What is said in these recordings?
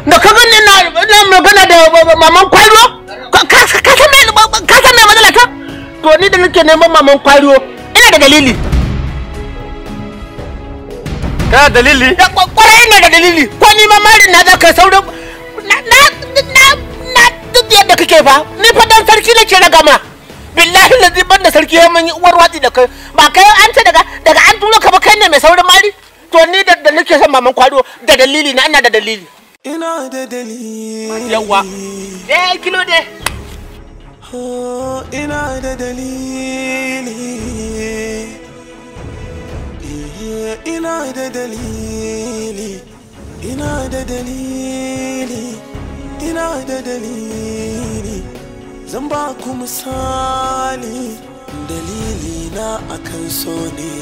da ka gani na magana da maman kwaro ka san me matsala ta to ni da nake neman maman kwaro ina da dalili. Ka dalili? Kwarai ina da dalili. Ko ni ma marin na zaka saurin na duk yadda kake fa ni fa dan sarki nake na gama. Billahi lazi banda sarki ya mun uwar watsi da kai ba kai an ta daga an turo ka ba kai ne mai saurin mari to ni da nake son maman kwaro da dalili na ina da dalili. Ina da dalili. Yawa. Kilo de. Ina da dalili. Ina da dalili. Ina da dalili. Ina da dalili. Zan ba ku misali. Dalili na akan so ne.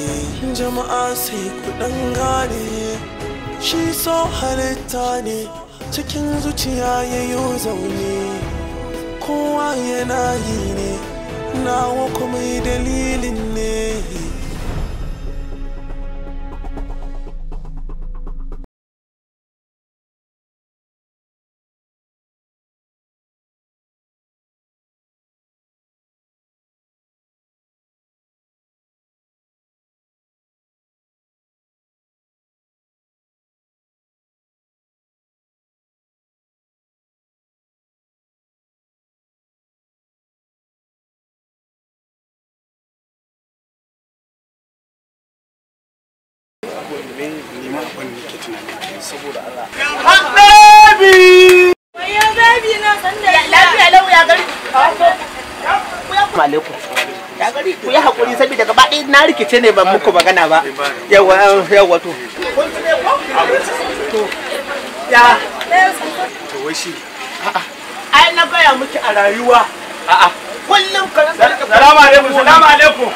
Jama'a sai ku dan gane. Shi so halitta ne cikin zuciya yayo zaune kowa yana yi ne nawa kuma dalilin ne. Saboda Allah. Baby! Wayo baby na sanda lafiya lau ya gari. Alaikum. Ya gari ku yi hakuri saboda gaba ɗaya na rikice ne ban muku magana ba. Yawa to. To. Ya. To wai shi. Ai na gaya miki a rayuwa. Kullum ka Salamu alaikum. Salamu alaikum.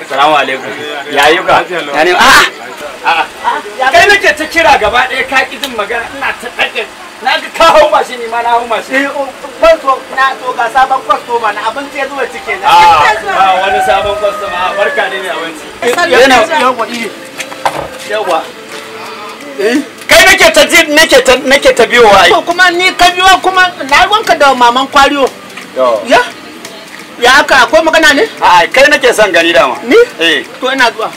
Salamu alaikum. Ya yi ka? Yani kai nake ta kira gaba ɗaya ka ƙi jin magana ina ta ɗage na ga ka hau mashi ne ma na hau mashi. Kwasto na to ga sabon kwasto ma na abinci ya zuwa cike na. Ba wani sabon kwasto ma barka ne mai abinci. Yawa. Kai nake ta biyo wa ai. To kuma ni ka biyo kuma na ruwanka da maman kwariyo. Ya haka akwai magana ne? A'a kai nake son gani dama. Ni? To ina zuwa.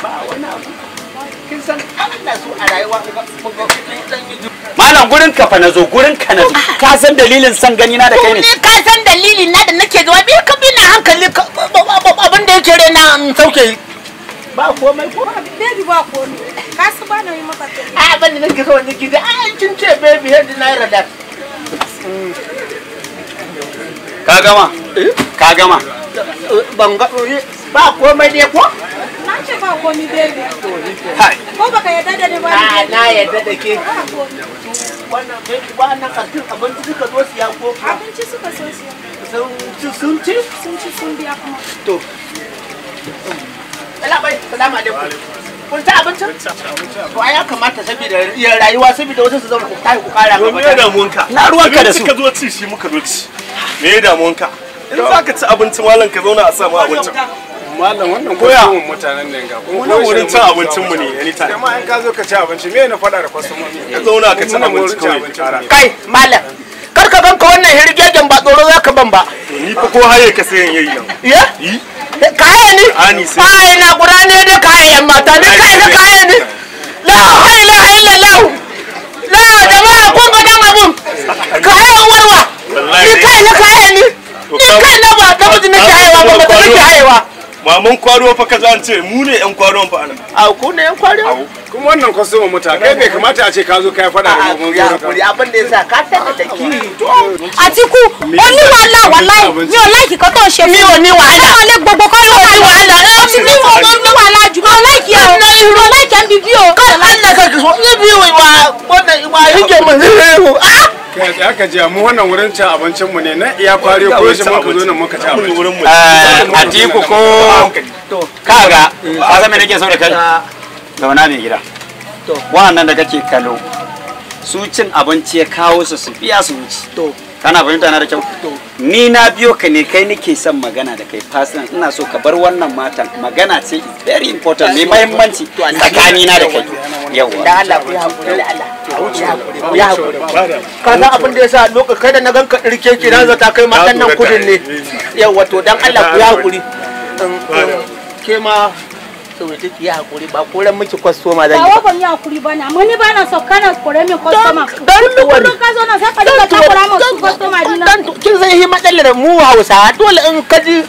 Ba wani abu. Kin san Allah su a rayuwa Malam gurin ka fa nazo gurin ka nazo. Ka san dalilin son gani na da kai ne? Ka san dalilin na da nake zuwa bi ka bi na hankali abin da yake rena sauke. Ba komai ko? baby ba komai. Ka su ba na yi maka kai. Abin da nake so wani gida kin ce baby head na rada. Ka gama? Ka gama? Ban ga ba komai ne ko? Na ce ba komai baby. Hai. Ko baka yarda da ni ba? Na yarda da ke. Wannan kantin abinci suka zo siya ko? Abinci suka so siya. Sun ci? Sun ci sun biya kuma. To. Salamu alaikum. Kun ci abincin? To ai ya kamata saboda rayuwa saboda wasu su zama ku kai ku kara gaba. Me damuwanka? Na ruwanka da su. Ka zo ci shi muka zo ci. Me damuwanka? In zaka ci abinci mallan ka zauna a samu abincin. Mallam wannan koyawan mutanen nan ga Wannan wurin cin abincin mu ne anytime. Kuma in ka zo ka ci abinci me na faɗa da kwastomomi? Ka zauna ka ci abinci kawai. Kai mallam kar ka ganka wannan hirgegen ba tsoro zaka ban ba. To ni fa ko haye ka sayan yayi nan. Ya? Kaya ni? Ani sai. Ai na qur'ani da kayan mata ni kai da kaya ni. La ilaha illallah. La jama'a kun ga dan abun. Kayan warwa. Ni kai na kaya ni. Ni kai na ba da mutune ke haiwa ba ba take haiwa. Maman kwaro fa kaza an ce mu ne yan kwaron fa anan. A ku ne yan kwaro? Kuma wannan kwastomo muta kai bai kamata a ce ka zo kai faɗa da mu Ya kuri abin da yasa ka tada da ki. Atiku oni wallahi mi ò like ko to ṣe mi ò ní wàhálà ole gbogbo ko lo ní wàhálà o ti ní wàhálà jù mo like o mo like MBB o Ka Allah ka so ni bi wa wannan wa yake mu. kai aka ji mu wannan wurin cin abincin mu ne na iya kware ko shi muka zo nan muka ci abinci wurin mu. Atiku ko kaga ka san me nake so da kai? Zauna mai gida. Wannan da kake kallo su cin abinci ya kawo su su biya su wuce. Kana fahimta na da kyau? Ni na biyo ka ne kai nake son magana da kai personal ina so ka bar wannan matan magana ce is very important mai muhimmanci tsakani na da kai. yawa da Allah ku hakuri da Allah ya hakuri ka san abin da yasa lokacin kai da na ganka dirke ki na zata kai ma dan nan kudin ne yawa to dan Allah ku hakuri ke ma to ki hakuri ba koran miki kwastoma zan yi ba ban yi hakuri bane amma ni bana so kana kore min kwastoma dan kullun ka zo na sai ka dinga takura min kwastoma dina dan kin san hi matsalar mu Hausa dole in kaji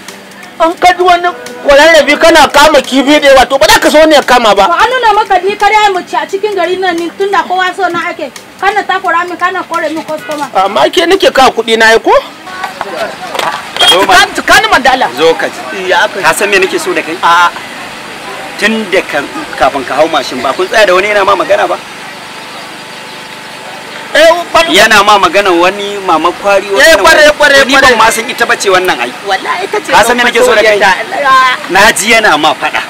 wani kwararrabi kana kama kifi da yawa to ba za ka so ne kama ba. Ba an nuna maka di kare mu ci a cikin gari nan ni tunda kowa so na ake kana takura min kana kore min customer. Amma ke nake ka kuɗi na yi ko? zo ma Ka ni mandala. zo ka ji ka san me nake so da kai A tun da kafin ka hau mashin ba kun tsaya da wani yana ma magana ba yana ma magana wani mama kwari kware ni ban ma san ita bace wannan ai wallahi ita ce ka san me nake so da kai naji yana ma fada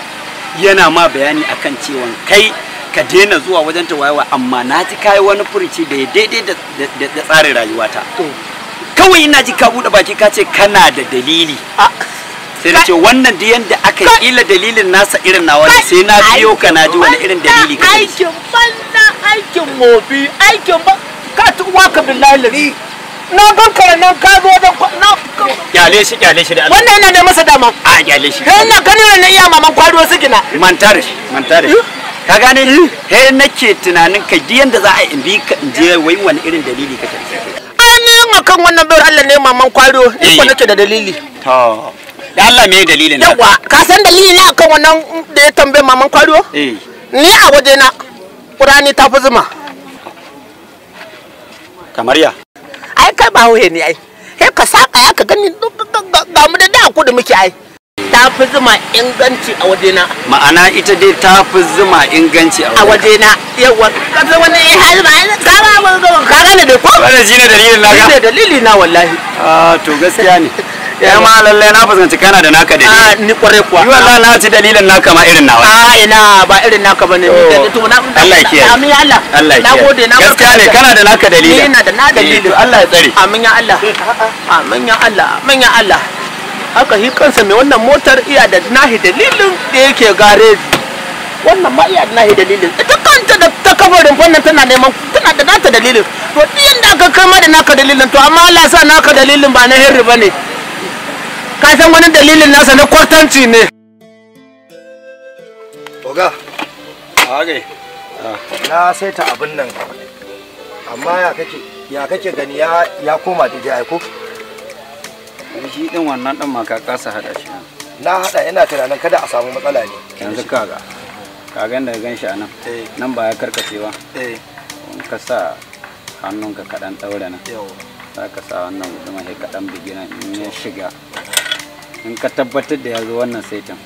yana ma bayani akan cewa kai ka daina zuwa wajen ta wayewa amma naji kai wani furici da daidai da tsarin rayuwata kawai ina ji ka bude baki ka ce kana da dalili sai na ce wannan da yanda aka yi ila dalilin nasa irin nawa ne sai na biyo ka na ji wani irin dalili ka aikin banna aikin mobi aikin ba ka tuwa ka billahi lari na ga karanan ka zo da na kyale shi da Allah wannan yana da masa dama a kyale shi kai ina ganin na iya maman kwado su gina manta da shi ka gane ni he nake tunanin ka di yanda za a in bi ka in je wai wani irin dalili ka tafi ni akan wannan bayar Allah ne maman kwado ni ko nake da dalili to da Allah me dalilin nan yawa ka san dalili na akan wannan da ya tambaye maman kwado ni a waje na Qur'ani ta fi zuma kamar ya ai kai ba hoye ne ai he ka saka ya ka gani ga mu da ku da muke ai ta fi zuma inganci a waje na ma'ana ita dai ta fi zuma inganci a waje na yawa ka san wannan ya hazma ka gane da ko wannan shine dalilin naka shine dalili na wallahi to gaskiya ne ya ma lalle na fuskanci kana da naka dalili ni kware kuwa ni wallahi na ci dalilin naka ma irin nawa ina ba irin naka bane to na Allah ya kiyaye amin ya Allah Allah ya na gode na gaskiya ne kana da naka dalili ina da na dalili Allah ya tsare amin ya Allah amin ya Allah amin ya Allah haka shi kansa mai wannan motar iya da nahi dalilin da yake gareji wannan ma iya da nahi dalilin ita kanta da ta kafarin fannin tana da nata dalilin to din da aka kai ma da naka dalilin to amma Allah sa naka dalilin ba na hirri bane ka san wani dalilin nasa na kwartanci ne oga okay na saita abin nan amma ya kake gani ya koma daidai ai ko shi din wannan din ma ka kasa hada shi na hada ina tunanin kada a samu matsala ne yanzu kaga da gan shi anan nan ba ya karkace ba in ka sa hannunka kadan daura nan za ka sa wannan mutum sai kadan bigina in ya shiga in ka tabbatar da ya zo wannan saitin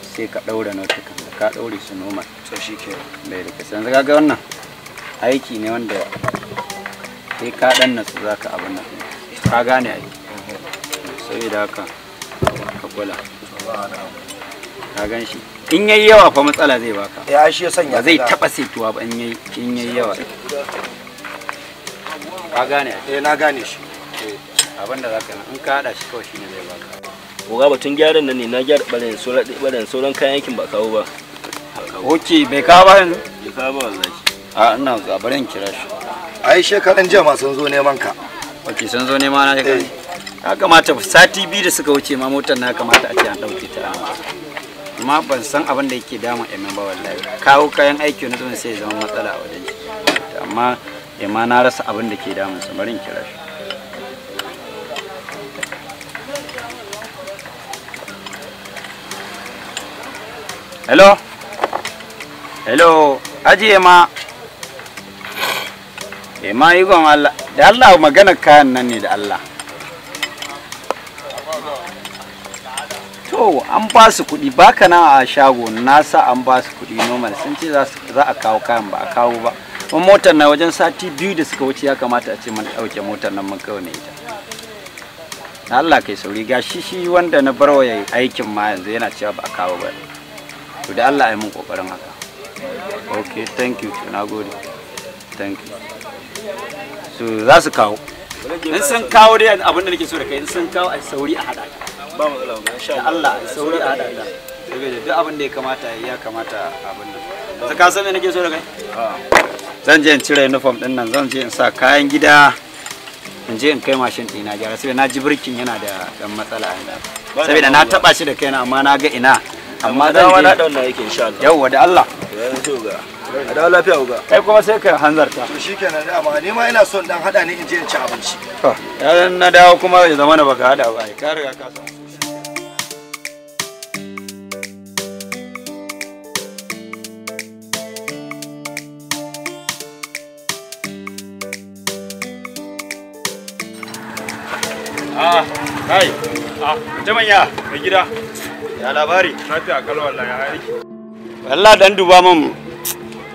sai ka daura notukan da ka daure su noma to shike bai da kasan yanzu kaga wannan aiki ne wanda sai ka dan nasu zaka abin nan ka gane aiki saboda haka ka kula ka gan shi in yayi yawa fa matsala zai baka ya shi ya sanya ba zai taba saituwa ba in yayi yawa ka gane na gane shi abinda zaka nan in ka hada shi kawai shine zai baka Oga batun gyaran nan ne na gyara barin sauran kayan aikin ba kawo ba. Oke bai kawo ba yanzu? Bai kawo ba wallahi. A ina ga barin kira shi. Ai shekaran jiya ma sun zo neman ka. Oke sun zo neman na kai. Ya kamata sati biyu da suka wuce ma motar na kamata a ce an dauke ta. Amma ban san abin da yake dama emin ba wallahi. Kawo kayan aiki na zuwa sai ya zama matsala a wajen shi. Amma Ema na rasa abin da ke damun sa barin kira shi. Hello? Hello, Haji Ema. Ema igon Allah. Da Allah magana kayan nan ne da Allah. To, an ba su kuɗi baka nan a shago nasa an ba su kuɗi normal sun ce za a kawo kayan ba a kawo ba. Kuma motar na wajen sati biyu da suka wuce ya kamata a ce mun ɗauke motar nan mun kawo ne ita. Da Allah kai sauri ga shi wanda na barwa aikin ma yanzu yana cewa ba a kawo ba. To da Allah ya mun kokarin haka. Okay, thank you. Na gode. Thank you. So za su kawo. In sun kawo dai abin da nake so da kai in sun kawo a sauri a hada ka. Ba matsala ba insha Allah. Allah sauri a hada ka. Saboda duk abin da ya kamata abin nan. ka san me nake so da kai zan je in cire uniform din nan zan je in sa kayan gida in je in kai mashin ɗina gyara saboda na ji birkin yana da dan matsala saboda na taba shi da kaina amma na ga ina amma dan wani dan na yake insha Allah yawa da Allah a da lafiya uga kai kuma sai ka hanzarta to shikenan da amma ni ma ina son dan hada ni in je in ci abinci to ya na dawo kuma ya zama na baka hada ba ka riga ka san kai mutumin ya mai gida ya labari lafiya kalau wallahi ya aiki Allah dan duba min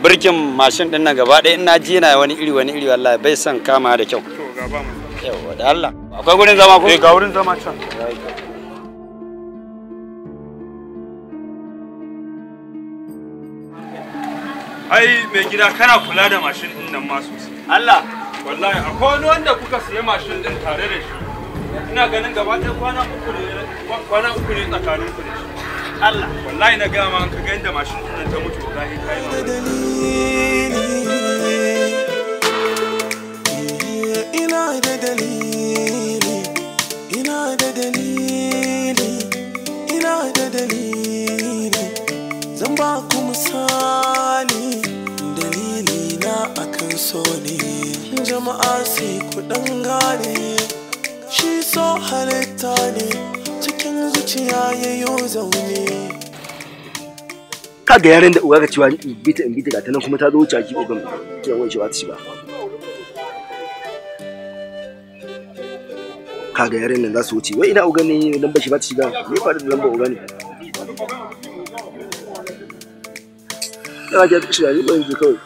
birkin mashin din nan gaba ɗaya ina ji yana wani iri wallahi bai son kama da kyau to ga ba mu yawa da Allah akwai gurin zama ko ga wurin zama can ai mai gida kana kula da mashin din nan ma sosai Allah wallahi akwai wani wanda kuka siya mashin din tare da shi ina ganin gaba ɗaya kwana uku ne tsakanin ku da shi Allah wallahi na gaya ma ka ga inda mashin din ta mutu wallahi kai ma ina da dalili ina da dalili ina da dalili zan ba ku misali dalili na akan so ne jama'a sai ku dan gane shi so halitta ne cikin zuciya yayo zaune kaga yaren da uwa ga cewa in bita ga ta nan kuma ta zo wuce ki ogan kiyan wani ba ta ci ba kaga yaren nan za su wuce wai ina ogan ne lamba shi ba ta shiga me faru da lamba ogan ne kaga ta shiga ni ban ji kawai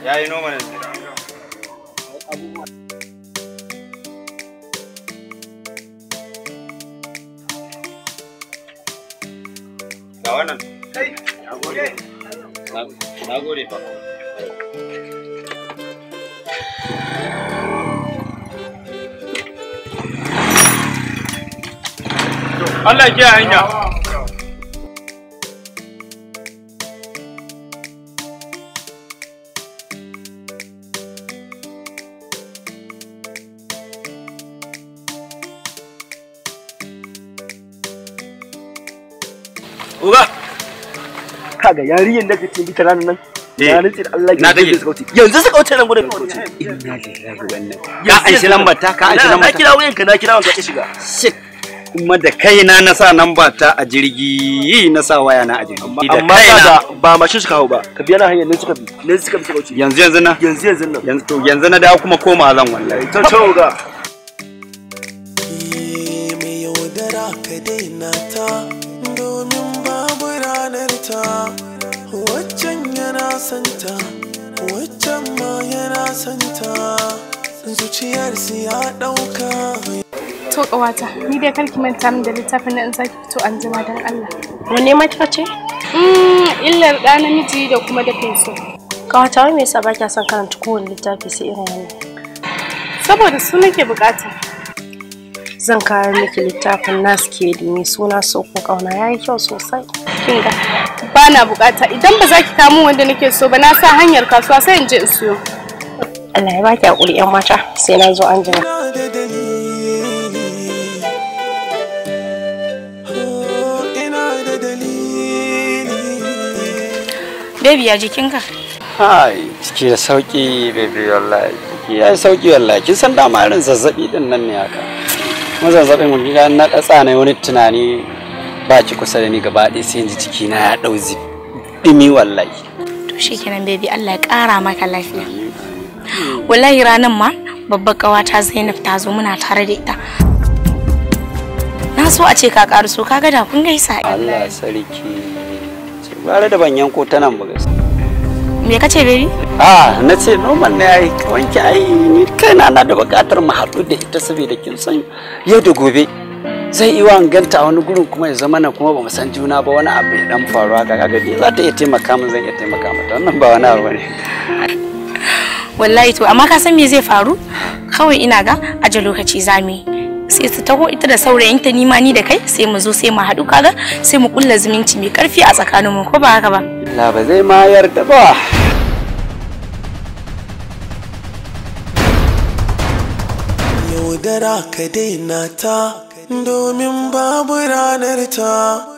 ya yi noma ne ga wannan na gode fa Allah ya hanya uga kaga yarinyar da kake bita ranan nan ya nutsi da Allah na dage yanzu suka wuce nan gurin inna lillahi wannan ya an shi lambar ta ka an shi lambar na kira wayanka na kira wanka ta shiga shit kuma da kaina na sa lambar ta a jirgi na sa waya na a jirgi amma kaga ba mashin suka hau ba ka biya na hanyar nan suka bi suka wuce yanzu na yanzu na dawo kuma koma zan wallahi to uga mai yaudara ka daina ta domin babu ranar ta waccan yana santa waccan ma yana santa zuciyarsu ya ɗauka. To ƙawata, ni dai karki manta min da littafin nan zaki fito an jima don Allah. Wanne mata ce? Illar ɗa namiji da kuma dafin so. Ƙawata, wai me yasa ba kya son karanta kowane littafi sai irin wannan? Saboda su nake bukata. Zan kawo miki littafin Nas Kedi mai suna Soko Ƙauna, yayi kyau sosai. Kinga, ba na bukata idan ba za ki kamo wanda nake so ba na sa hanyar kasuwa sai in je in siyo. Allah ya baki hakuri ƴan mata, sai na zo an jima. Baby ya jikinka? Hai, ciki da sauki baby wallahi. Ya yi sauki wallahi. Kin san dama irin zazzabi din nan ne haka. Kuma zazzabin mun ga na datsa ne wani tunani ba ki kusa da ni gaba ɗaya sai ji ciki na ya dau dimi wallahi. To shikenan baby Allah ya ƙara maka lafiya. Wallahi ranan ma babbar ƙawata Zainab ta zo muna tare da ita. Na so a ce ka ƙaru so kaga da kun gaisa. Allah sarki. Bare da ban yanko ta nan ba gaskiya. Me kace baby? Na ce normal ne ai wanke ai ni kaina na da bukatar mu haɗu da ita saboda kin san yau da gobe zai iya ganta a wani gurin kuma ya zama na kuma ba mu san juna ba wani abu ya dan faru haka kaga dai za ta iya taimaka min zan iya taimaka mata wannan ba wani abu bane. Wallahi to amma ka san me zai faru? Kawai ina ga aje lokaci zamu sai su taho ita da saurayinta ni ma ni da kai sai mu zo sai mu haɗu kaga sai mu kulla zumunci mai karfi a tsakaninmu ko ba haka ba? La ba zai ma yarda ba. Yaudara ka daina ta domin babu ranar ta.